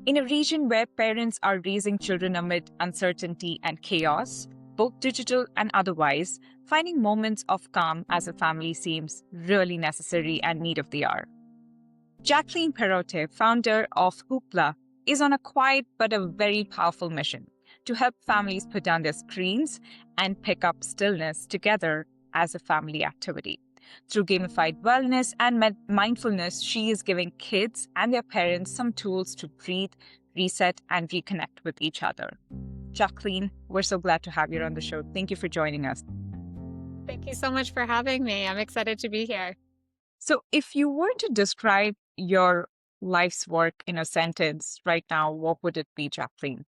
In a region where parents are raising children amid uncertainty and chaos, both digital and otherwise, finding moments of calm as a family seems really necessary and need of the hour. Jacqueline Perrottet, founder of Hoopla, is on a quiet but a very powerful mission to help families put down their screens and pick up stillness together as a family activity. Through gamified wellness and mindfulness, she is giving kids and their parents some tools to breathe, reset, and reconnect with each other. Jacqueline, we're so glad to have you on the show. Thank you for joining us. Thank you so much for having me. I'm excited to be here. So, if you were to describe your life's work in a sentence right now, what would it be, Jacqueline?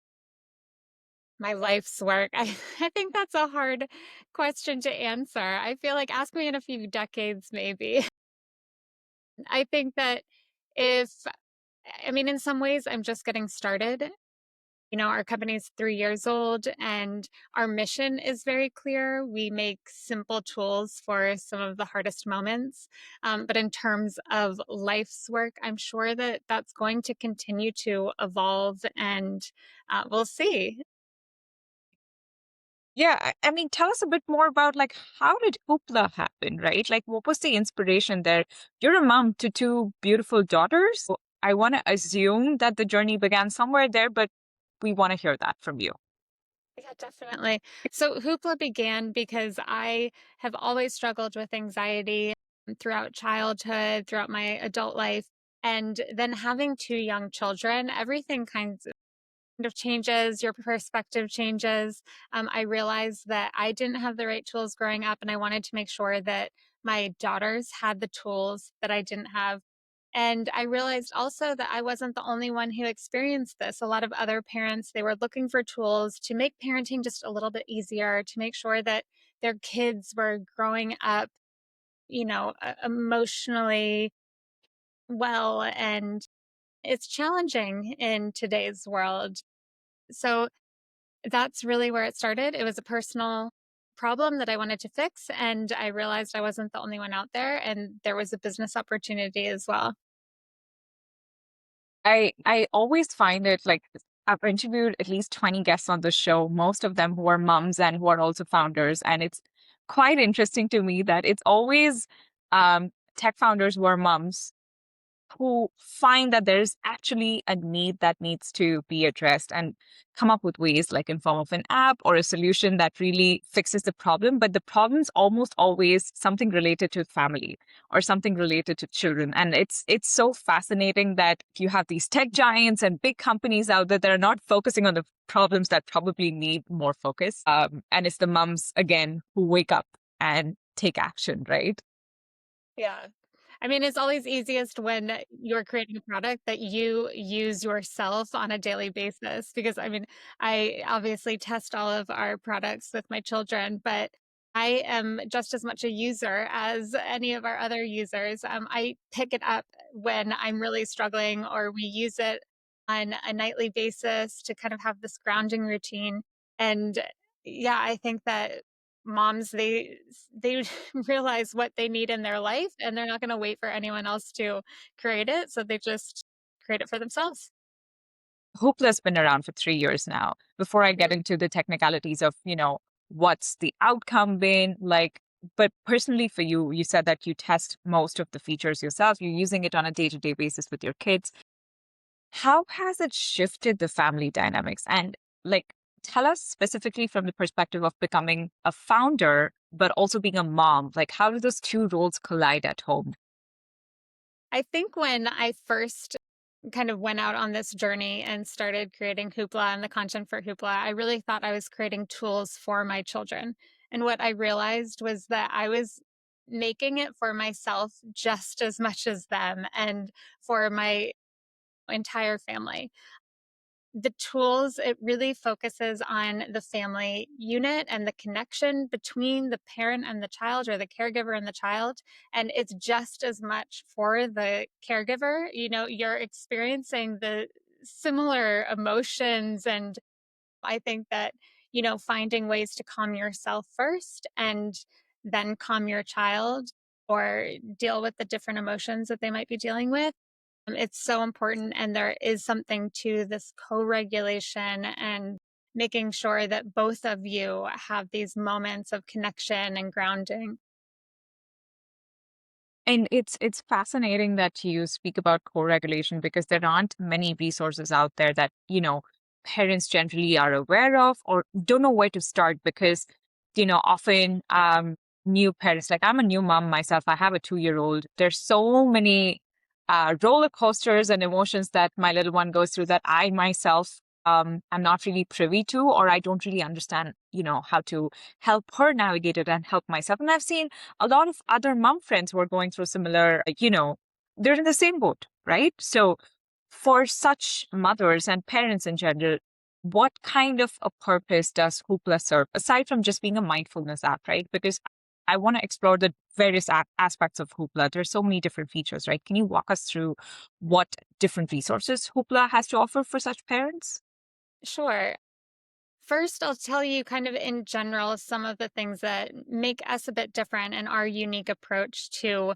My life's work. I think that's a hard question to answer. I feel like ask me in a few decades, maybe. I think that if, I mean, in some ways, I'm just getting started. Our company is 3 years old and our mission is very clear. We make simple tools for some of the hardest moments. But in terms of life's work, I'm sure that that's going to continue to evolve and we'll see. Yeah, I mean, tell us a bit more about like how did Hoopla happen, right? Like, what was the inspiration there? You're a mom to two beautiful daughters. So I want to assume that the journey began somewhere there, but we want to hear that from you. Yeah, definitely. So Hoopla began because I have always struggled with anxiety throughout childhood, throughout my adult life. And then having two young children, everything kind of changes, your perspective changes. I realized that I didn't have the right tools growing up, and I wanted to make sure that my daughters had the tools that I didn't have. And I realized also that I wasn't the only one who experienced this. A lot of other parents, they were looking for tools to make parenting just a little bit easier, to make sure that their kids were growing up, emotionally well. And it's challenging in today's world. So that's really where it started. It was a personal problem that I wanted to fix, and I realized I wasn't the only one out there, and there was a business opportunity as well. I always find it like I've interviewed at least 20 guests on the show, most of them who are moms and who are also founders. And it's quite interesting to me that it's always tech founders who are moms who find that there's actually a need that needs to be addressed and come up with ways like in form of an app or a solution that really fixes the problem, but the problem's almost always something related to family or something related to children. And it's so fascinating that you have these tech giants and big companies out there that are not focusing on the problems that probably need more focus, and it's the mums again who wake up and take action, right? Yeah. I mean, it's always easiest when you're creating a product that you use yourself on a daily basis because I mean, I obviously test all of our products with my children, but I am just as much a user as any of our other users. I pick it up when I'm really struggling, or we use it on a nightly basis to kind of have this grounding routine. And yeah, I think that moms they realize what they need in their life and they're not going to wait for anyone else to create it, so they just create it for themselves. Hoopla's been around for 3 years now. Before I get Mhm. into the technicalities of, what's the outcome been like, but personally for you, you said that you test most of the features yourself. You're using it on a day-to-day basis with your kids. How has it shifted the family dynamics? And like, tell us specifically from the perspective of becoming a founder, but also being a mom. Like, how do those two roles collide at home? I think when I first kind of went out on this journey and started creating Hoopla and the content for Hoopla, I really thought I was creating tools for my children. And what I realized was that I was making it for myself just as much as them and for my entire family. The tools, it really focuses on the family unit and the connection between the parent and the child, or the caregiver and the child. And it's just as much for the caregiver. You're experiencing the similar emotions. And I think that, finding ways to calm yourself first and then calm your child or deal with the different emotions that they might be dealing with, It's so important, and there is something to this co-regulation and making sure that both of you have these moments of connection and grounding. And it's fascinating that you speak about co-regulation because there aren't many resources out there that, parents generally are aware of or don't know where to start because, often new parents, like I'm a new mom myself, I have a 2-year-old. There's so many roller coasters and emotions that my little one goes through that I myself am not really privy to, or I don't really understand, how to help her navigate it and help myself. And I've seen a lot of other mom friends who are going through similar, they're in the same boat, right? So for such mothers and parents in general, what kind of a purpose does Hoopla serve aside from just being a mindfulness app, right? Because I want to explore the various aspects of Hoopla. There's so many different features, right? Can you walk us through what different resources Hoopla has to offer for such parents? Sure. First, I'll tell you kind of in general some of the things that make us a bit different and our unique approach to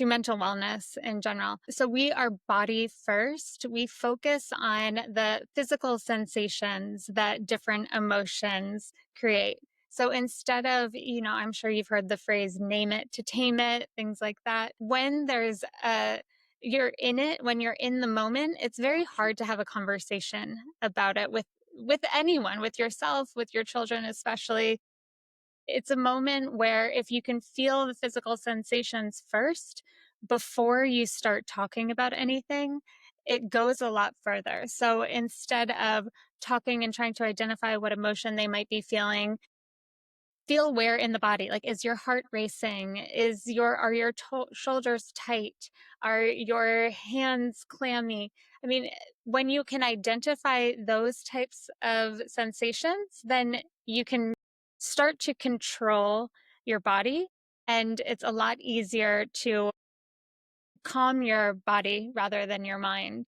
mental wellness in general. So we are body first. We focus on the physical sensations that different emotions create. So instead of, I'm sure you've heard the phrase name it to tame it, things like that. When there's a you're in it, when you're in the moment, it's very hard to have a conversation about it with anyone, with yourself, with your children especially. It's a moment where if you can feel the physical sensations first before you start talking about anything, it goes a lot further. So instead of talking and trying to identify what emotion they might be feeling, feel where in the body. Like, is your heart racing? Are your shoulders tight? Are your hands clammy? I mean, when you can identify those types of sensations, then you can start to control your body, and it's a lot easier to calm your body rather than your mind.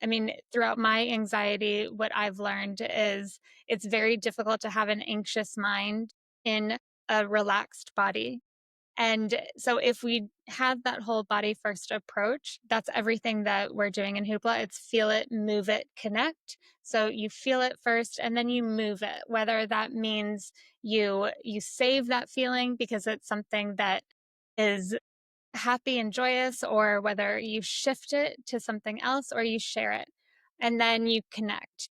I mean, throughout my anxiety, what I've learned is it's very difficult to have an anxious mind in a relaxed body. And so, if we have that whole body first approach, that's everything that we're doing in Hoopla. It's feel it, move it, connect. So you feel it first and then you move it, whether that means you save that feeling because it's something that is happy and joyous, or whether you shift it to something else or you share it. And then you connect.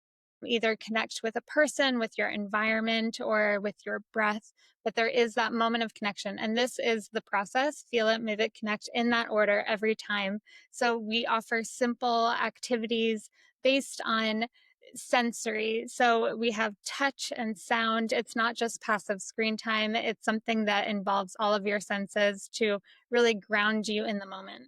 Either connect with a person, with your environment, or with your breath. But there is that moment of connection. And this is the process: feel it, move it, connect, in that order every time. So we offer simple activities based on sensory. So we have touch and sound. It's not just passive screen time, it's something that involves all of your senses to really ground you in the moment.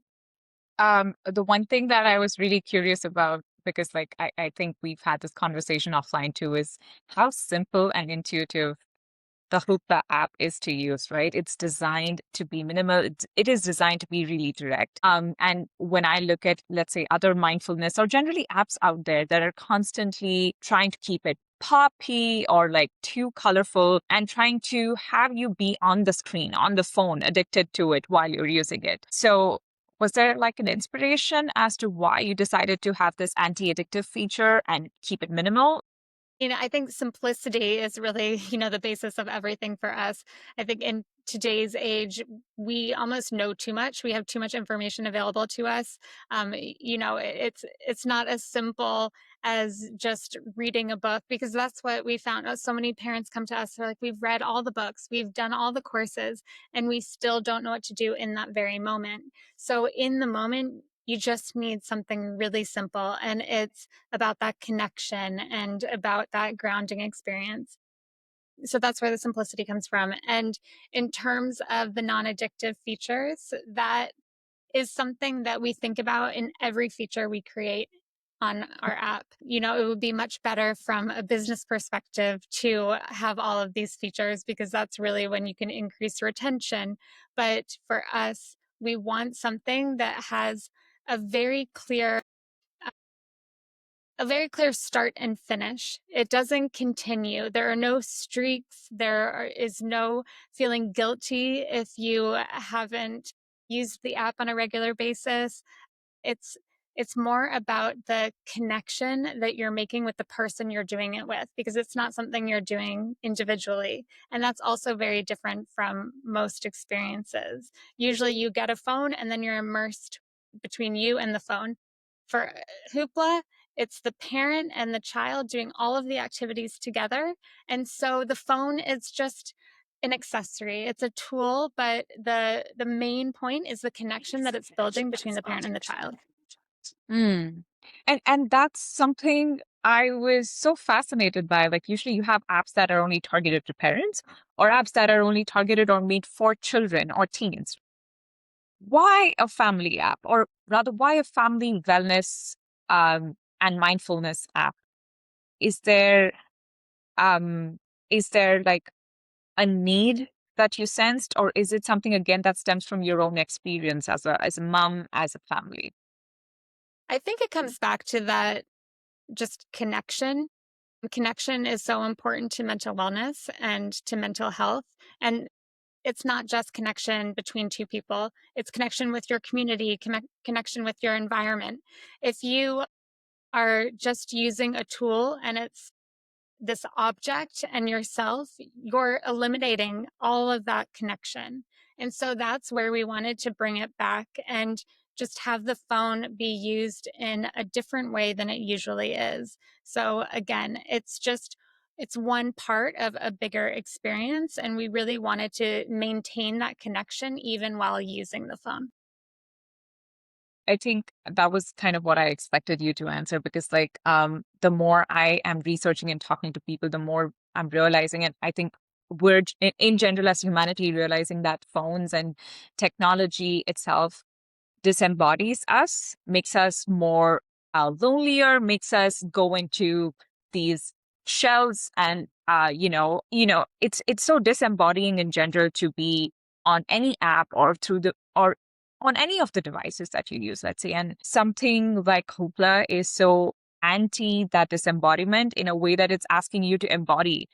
The one thing that I was really curious about, because like I think we've had this conversation offline too, is how simple and intuitive the Hoopla app is to use, right? It's designed to be minimal. It is designed to be really direct. And when I look at, let's say, other mindfulness or generally apps out there that are constantly trying to keep it poppy or like too colorful and trying to have you be on the screen, on the phone, addicted to it while you're using it. So was there like an inspiration as to why you decided to have this anti-addictive feature and keep it minimal? I think simplicity is really, the basis of everything for us. I think in today's age, we almost know too much. We have too much information available to us. It's not as simple as just reading a book, because that's what we found. So many parents come to us, they're like, we've read all the books, we've done all the courses, and we still don't know what to do in that very moment. So in the moment, you just need something really simple, and it's about that connection and about that grounding experience. So that's where the simplicity comes from. And in terms of the non addictive features, that is something that we think about in every feature we create on our app. It would be much better from a business perspective to have all of these features, because that's really when you can increase retention. But for us, we want something that has a very clear a very clear start and finish. It doesn't continue. There are no streaks. Is no feeling guilty if you haven't used the app on a regular basis. It's It's more about the connection that you're making with the person you're doing it with, because it's not something you're doing individually. And that's also very different from most experiences. Usually you get a phone and then you're immersed between you and the phone. For Hoopla, it's the parent and the child doing all of the activities together. And so the phone is just an accessory. It's a tool, but the main point is the connection that it's building between the parent and the child. Mm. And that's something I was so fascinated by. Like usually you have apps that are only targeted to parents or apps that are only targeted or made for children or teens. Why a family app, or rather, why a family wellness and mindfulness app? Is there um is there like a need that you sensed, or is it something again that stems from your own experience as a mom, as a family? I think it comes back to that just connection. Connection is so important to mental wellness and to mental health. And it's not just connection between two people, it's connection with your community, connection with your environment. If you are just using a tool and it's this object and yourself, you're eliminating all of that connection. And so that's where we wanted to bring it back and just have the phone be used in a different way than it usually is. So again, it's one part of a bigger experience, and we really wanted to maintain that connection even while using the phone. I think that was kind of what I expected you to answer because the more I am researching and talking to people, the more I'm realizing it. I think in general as humanity realizing that phones and technology itself disembodies us, makes us more lonelier, makes us go into these shells, and it's so disembodying in general to be on any app or through the or on any of the devices that you use, let's say. And something like Hoopla is so anti that disembodiment in a way that it's asking you to embody,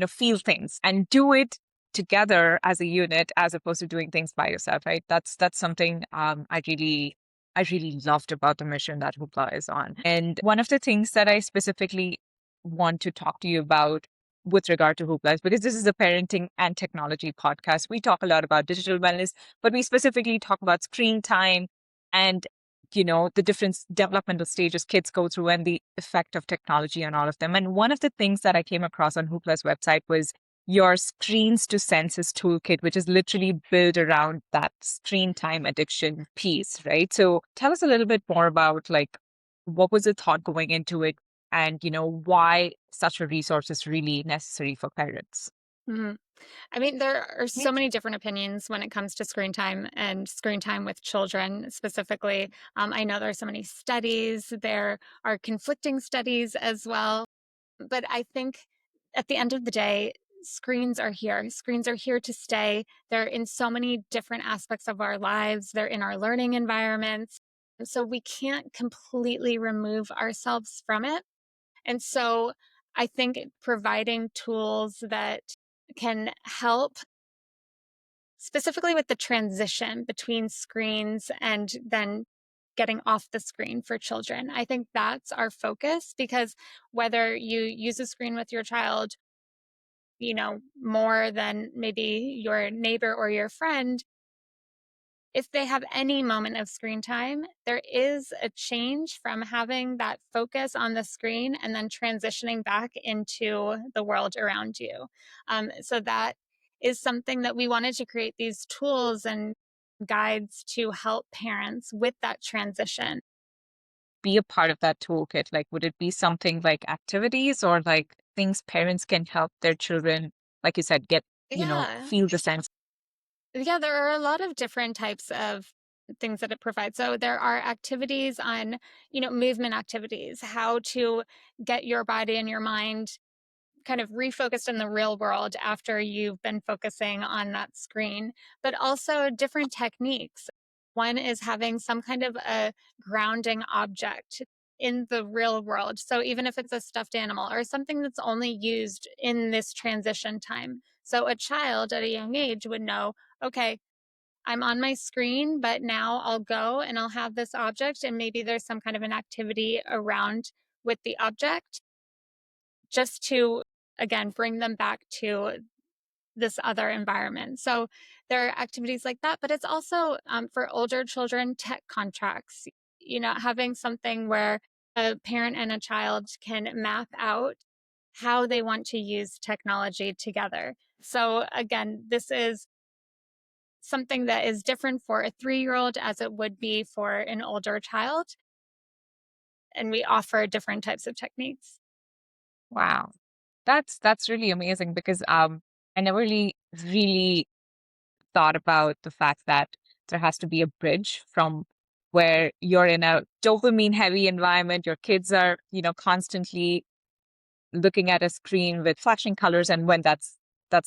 feel things and do it together as a unit as opposed to doing things by yourself, right? That's something I really loved about the mission that Hoopla is on. And one of the things that I specifically want to talk to you about with regard to Hoopla is because this is a parenting and technology podcast. We talk a lot about digital wellness, but we specifically talk about screen time and the different developmental stages kids go through and the effect of technology on all of them. And one of the things that I came across on Hoopla's website was your screens to senses toolkit, which is literally built around that screen time addiction piece, right? So tell us a little bit more about like what was the thought going into it, and why such a resource is really necessary for parents. Mhm. I mean, there are so many different opinions when it comes to screen time and screen time with children specifically. I know there are so many studies, there are conflicting studies as well. But I think at the end of the day, screens are here. Screens are here to stay. They're in so many different aspects of our lives, they're in our learning environments. So we can't completely remove ourselves from it. And so I think providing tools that can help specifically with the transition between screens and then getting off the screen for children. I think that's our focus, because whether you use a screen with your child, more than maybe your neighbor or your friend, if they have any moment of screen time, there is a change from having that focus on the screen and then transitioning back into the world around you. So that is something that we wanted to create these tools and guides to help parents with that transition. Be a part of that toolkit? Like, would it be something like activities or like things parents can help their children, like you said, get, Yeah. feel the sense? Yeah, there are a lot of different types of things that it provides. So there are activities on, movement activities, how to get your body and your mind kind of refocused in the real world after you've been focusing on that screen, but also different techniques. One is having some kind of a grounding object in the real world. So even if it's a stuffed animal or something that's only used in this transition time. So a child at a young age would know, okay, I'm on my screen, but now I'll go and I'll have this object, and maybe there's some kind of an activity around with the object just to, again, bring them back to this other environment. So there are activities like that, but it's also for older children, tech contracts, having something where a parent and a child can map out how they want to use technology together. So again, this is something that is different for a 3-year-old as it would be for an older child. And we offer different types of techniques. Wow. That's really amazing because I never really thought about the fact that there has to be a bridge from where you're in a dopamine heavy environment, your kids are, constantly looking at a screen with flashing colors, and when that's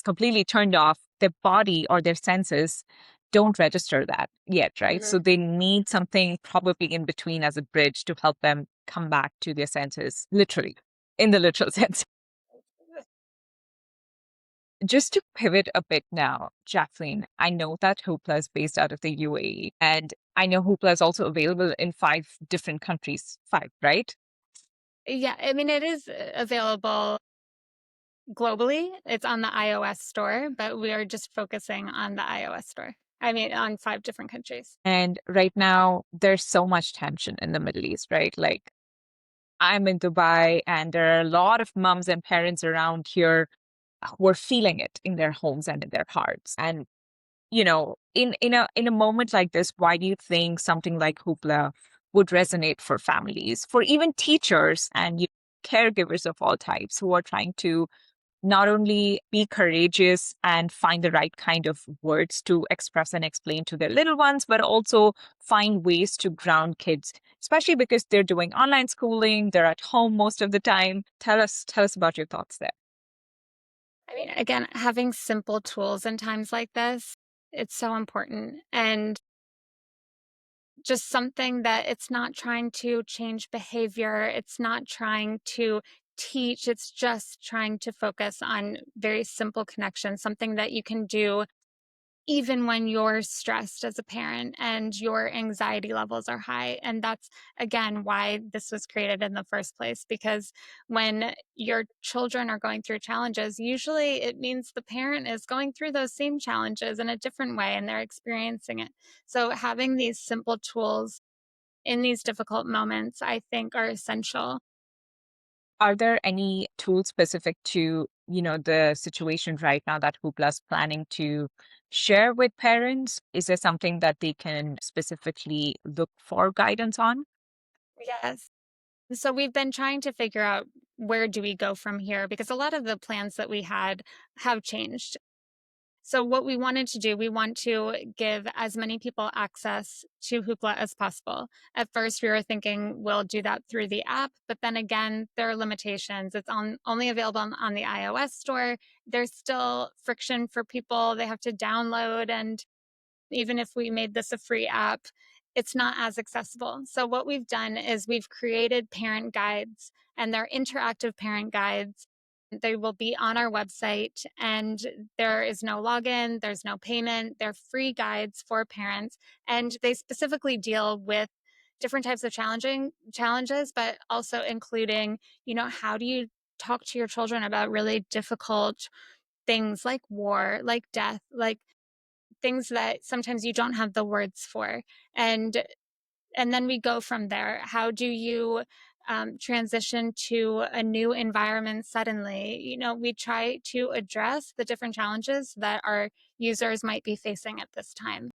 completely turned off, their body or their senses don't register that yet, right? So Mhm. they need something probably in between as a bridge to help them come back to their senses, literally, in the literal sense. Just to pivot a bit now, Jacqueline, I know that Hoopla is based out of the UAE, and I know Hoopla is also available in 5 different countries. 5, right? Yeah, I mean, it is available globally. It's on the iOS store, but we are just focusing on the iOS store. I mean, on 5 different countries. And right now, there's so much tension in the Middle East, right? Like, I'm in Dubai, and there are a lot of moms and parents around here who are feeling it in their homes and in their hearts. And in a moment like this, why do you think something like Hoopla would resonate for families, for even teachers and caregivers of all types who are trying to not only be courageous and find the right kind of words to express and explain to their little ones, but also find ways to ground kids, especially because they're doing online schooling, they're at home most of the time. Tell us about your thoughts there. I mean, again, having simple tools in times like this, it's so important. And just something that it's not trying to change behavior, it's not trying to teach, it's just trying to focus on very simple connections, something that you can do even when you're stressed as a parent and your anxiety levels are high. And that's, again, why this was created in the first place. Because when your children are going through challenges, usually it means the parent is going through those same challenges in a different way and they're experiencing it. So, having these simple tools in these difficult moments, I think, are essential. Are there any tools specific to, the situation right now that Hoopla is planning to share with parents? Is there something that they can specifically look for guidance on? Yes. So we've been trying to figure out where do we go from here because a lot of the plans that we had have changed. So what we wanted to do, we want to give as many people access to Hoopla as possible. At first, we were thinking we'll do that through the app, but then again, there are limitations. It's only available on the iOS store. There's still friction for people. They have to download, and even if we made this a free app, it's not as accessible. So, what we've done is we've created parent guides, and they're interactive parent guides. They will be on our website, and there is no login, there's no payment. They're free guides for parents, and they specifically deal with different types of challenging challenges, but also including, how do you talk to your children about really difficult things like war, like death, like things that sometimes you don't have the words for. And and then we go from there. How do you transition to a new environment suddenly? We try to address the different challenges that our users might be facing at this time.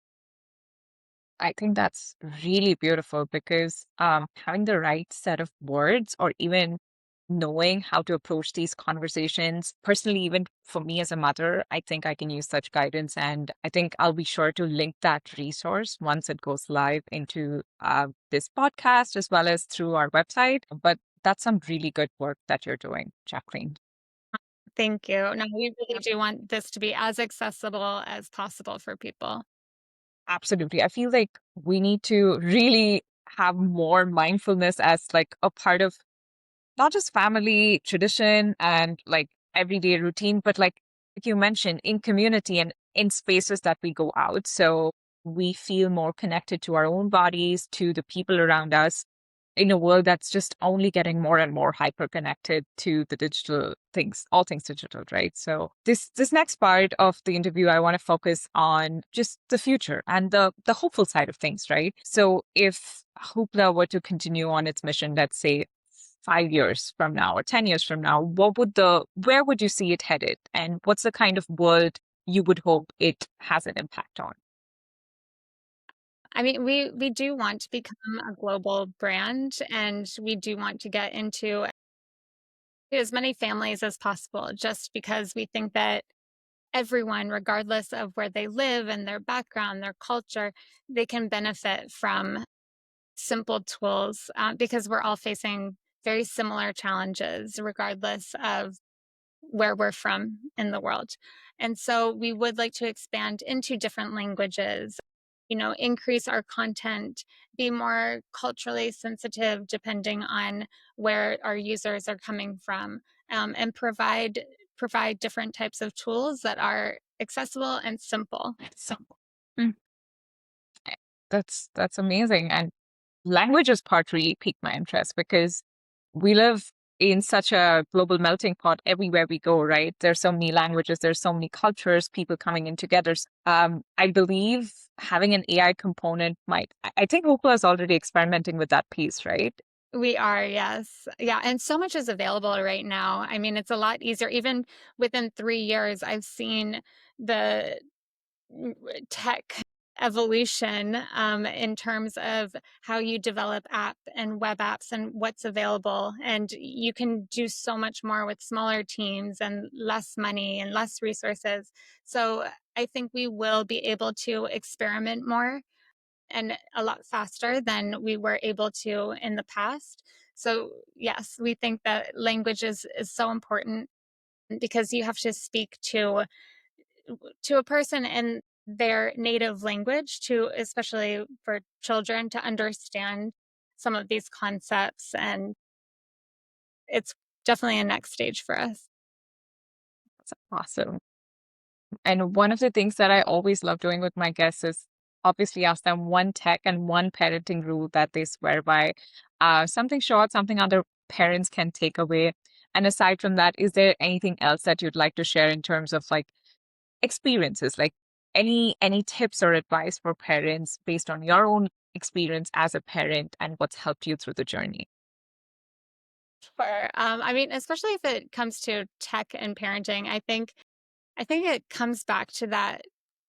I think that's really beautiful because having the right set of words or even knowing how to approach these conversations, personally, even for me as a mother, I think I can use such guidance. And I think I'll be sure to link that resource once it goes live into this podcast as well as through our website. But that's some really good work that you're doing, Jacqueline. Thank you. No, we really do want this to be as accessible as possible for people. Absolutely. I feel like we need to really have more mindfulness as like a part of not just family tradition and like everyday routine, but like you mentioned, in community and in spaces that we go out. So we feel more connected to our own bodies, to the people around us in a world that's just only getting more and more hyper connected to the digital things, all things digital, right? So this next part of the interview, I want to focus on just the future and the hopeful side of things, right? So if Hoopla were to continue on its mission, let's say 5 years from now or 10 years from now, where would you see it headed? And what's the kind of world you would hope it has an impact on? I mean, we do want to become a global brand, and we do want to get into as many families as possible, just because we think that everyone, regardless of where they live and their background, their culture, they can benefit from simple tools, because we're all facing very similar challenges, regardless of where we're from in the world. And so we would like to expand into different languages, increase our content, be more culturally sensitive depending on where our users are coming from, and provide different types of tools that are accessible and simple. So mm, that's amazing. And languages part really piqued my interest because we live in such a global melting pot everywhere we go, right? There's so many languages, there's so many cultures, people coming in together. I believe having an AI component might, I think Hoopla is already experimenting with that piece, right? We are, yes. Yeah, and so much is available right now. I mean, it's a lot easier. Even within 3 years, I've seen the tech evolution, in terms of how you develop app and web apps and what's available. And you can do so much more with smaller teams and less money and less resources. So I think we will be able to experiment more and a lot faster than we were able to in the past. So yes, we think that language is so important because you have to speak to a person in their native language, to especially for children to understand some of these concepts, and it's definitely a next stage for us. That's awesome. And one of the things that I always love doing with my guests is obviously ask them one tech and one parenting rule that they swear by. Something short, something other parents can take away. And aside from that, is there anything else that you'd like to share in terms of like experiences, like any tips or advice for parents based on your own experience as a parent and what's helped you through the journey? Sure. I mean, especially if it comes to tech and parenting, I think it comes back to that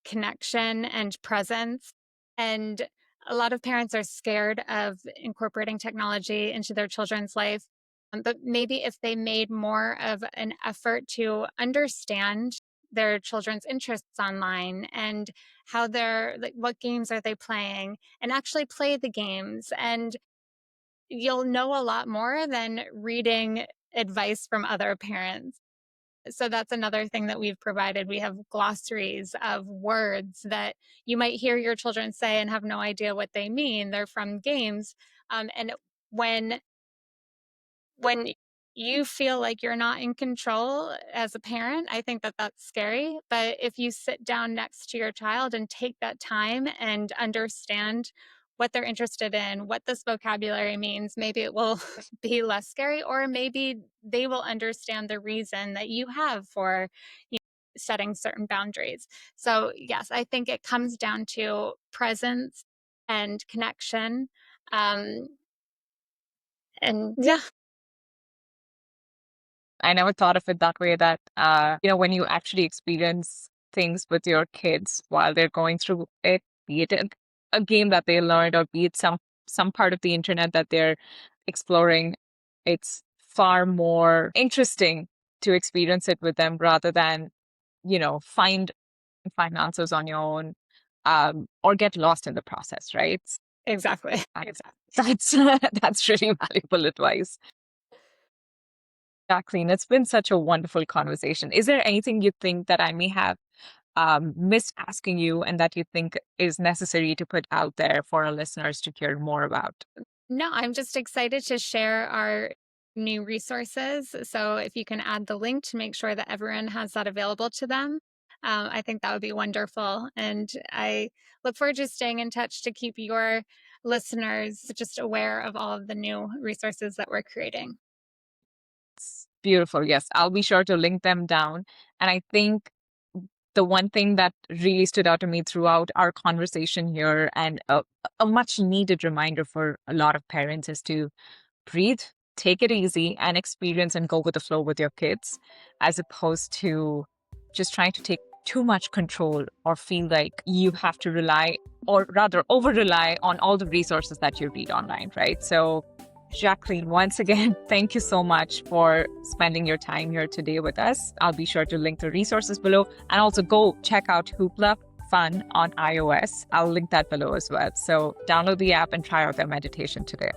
connection and presence. And a lot of parents are scared of incorporating technology into their children's life. But maybe if they made more of an effort to understand their children's interests online and how they're like, what games are they playing, and actually play the games, and you'll know a lot more than reading advice from other parents. So that's another thing that we've provided. We have glossaries of words that you might hear your children say and have no idea what they mean. They're from games. And when when you feel like you're not in control as a parent, I think that that's scary. But if you sit down next to your child and take that time and understand what they're interested in, what this vocabulary means, maybe it will be less scary, or maybe they will understand the reason that you have for setting certain boundaries. So, yes, I think it comes down to presence and connection. Um, and yeah, I never thought of it that way that, when you actually experience things with your kids while they're going through it, be it a game that they learned or be it some part of the internet that they're exploring, it's far more interesting to experience it with them rather than, find answers on your own, or get lost in the process, right? exactly. That's that's really valuable advice. Jacqueline, it's been such a wonderful conversation. Is there anything you think that I may have missed asking you and that you think is necessary to put out there for our listeners to hear more about? No, I'm just excited to share our new resources. So if you can add the link to make sure that everyone has that available to them. I think that would be wonderful. And I look forward to staying in touch to keep your listeners just aware of all of the new resources that we're creating. It's beautiful. Yes, I'll be sure to link them down. And I think the one thing that really stood out to me throughout our conversation here, and a much needed reminder for a lot of parents, is to breathe, take it easy, and experience and go with the flow with your kids, as opposed to just trying to take too much control or feel like you have to rely, or rather over rely on all the resources that you read online, right? So, Jacqueline, once again, thank you so much for spending your time here today with us. I'll be sure to link the resources below, and also go check out Hoopla Fun on iOS. I'll link that below as well. So download the app and try out their meditation today.